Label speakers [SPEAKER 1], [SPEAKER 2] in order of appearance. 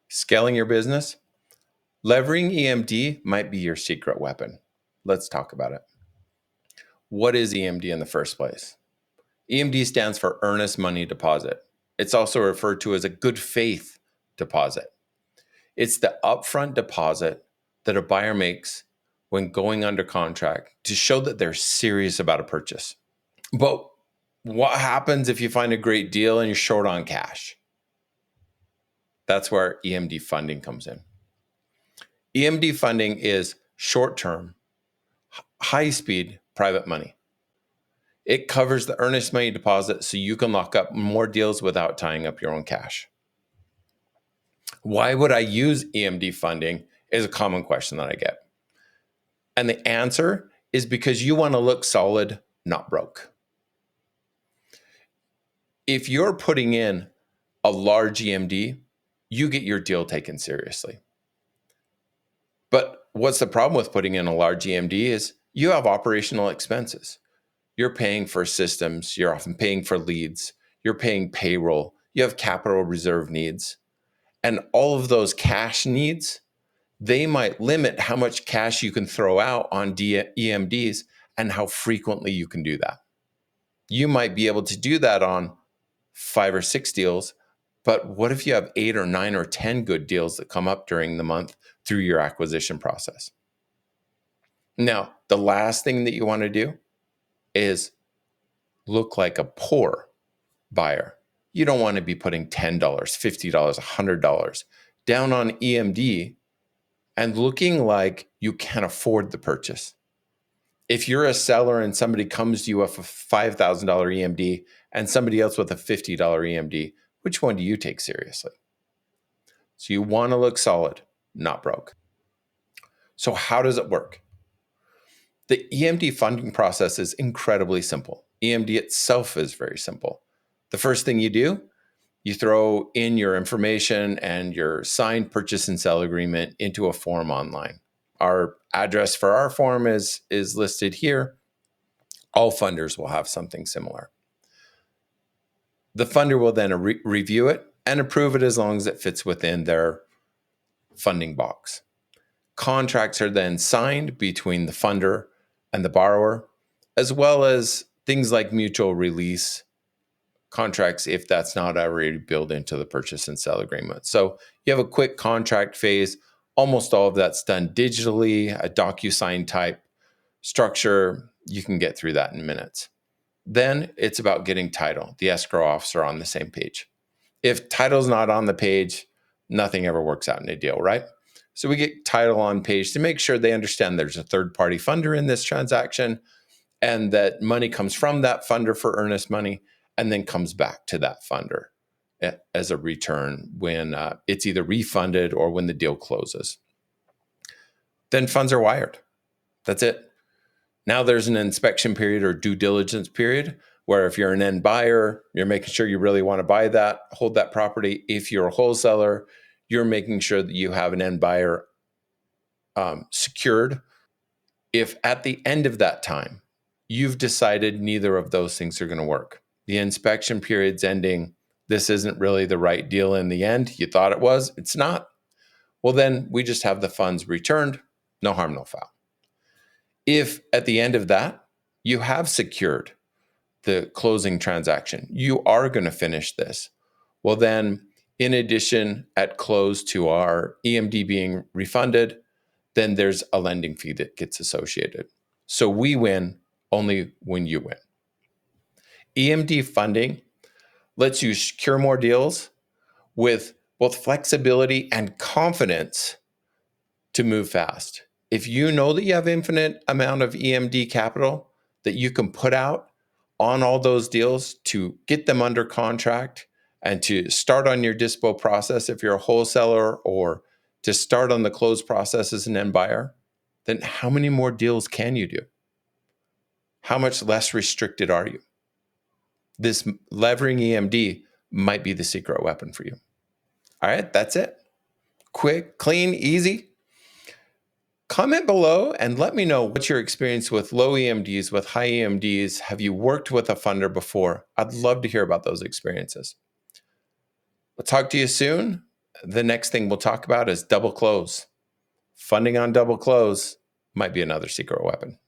[SPEAKER 1] Scaling your business? Leveraging EMD might be your secret weapon. Let's talk about it. What is EMD in the first place? EMD stands for Earnest Money Deposit. It's also referred to as a good faith deposit. It's the upfront deposit that a buyer makes when going under contract to show that they're serious about a purchase. But what happens if you find a great deal and you're short on cash? That's where EMD funding comes in. EMD funding is short-term, high-speed private money. It covers the earnest money deposit so you can lock up more deals without tying up your own cash. Why would I use EMD funding is a common question that I get. And the answer is because you want to look solid, not broke. If you're putting in a large EMD, you get your deal taken seriously. But what's the problem with putting in a large EMD is you have operational expenses. You're paying for systems, you're often paying for leads, you're paying payroll, you have capital reserve needs. And all of those cash needs, they might limit how much cash you can throw out on EMDs and how frequently you can do that. You might be able to do that on 5 or 6 deals, but what if you have 8 or 9 or 10 good deals that come up during the month through your acquisition process? Now, the last thing that you want to do is look like a poor buyer. You don't want to be putting $10, $50, $100 down on EMD and looking like you can't afford the purchase. If you're a seller and somebody comes to you with a $5,000 EMD and somebody else with a $50 EMD, which one do you take seriously? So you want to look solid, not broke. So how does it work? The EMD funding process is incredibly simple. EMD itself is very simple. The first thing you do, you throw in your information and your signed purchase and sale agreement into a form online. Our address for our form is listed here. All funders will have something similar. The funder will then review it and approve it as long as it fits within their funding box. Contracts are then signed between the funder and the borrower, as well as things like mutual release contracts if that's not already built into the purchase and sale agreement. So you have a quick contract phase. Almost all of that's done digitally, a DocuSign type structure. You can get through that in minutes. Then it's about getting title, the escrow officer on the same page. If title's not on the page, nothing ever works out in a deal, right? So we get title on page to make sure they understand there's a third-party funder in this transaction and that money comes from that funder for earnest money and then comes back to that funder as a return when it's either refunded or when the deal closes. Then funds are wired. That's it. Now there's an inspection period or due diligence period where if you're an end buyer, you're making sure you really want to buy that, hold that property. If you're a wholesaler, you're making sure that you have an end buyer secured. If at the end of that time, you've decided neither of those things are going to work, the inspection period's ending, this isn't really the right deal in the end, you thought it was, it's not, well, then we just have the funds returned, no harm, no foul. If at the end of that, you have secured the closing transaction, you are going to finish this, well, then in addition, at close to our EMD being refunded, then there's a lending fee that gets associated. So we win only when you win. EMD funding lets you secure more deals with both flexibility and confidence to move fast. If you know that you have infinite amount of EMD capital that you can put out on all those deals to get them under contract and to start on your dispo process if you're a wholesaler or to start on the close process as an end buyer, then how many more deals can you do? How much less restricted are you? This leveraging EMD might be the secret weapon for you. All right, that's it. Quick, clean, easy. Comment below and let me know what's your experience with low EMDs, with high EMDs. Have you worked with a funder before? I'd love to hear about those experiences. I'll talk to you soon. the next thing we'll talk about is double close. Funding on double close might be another secret weapon.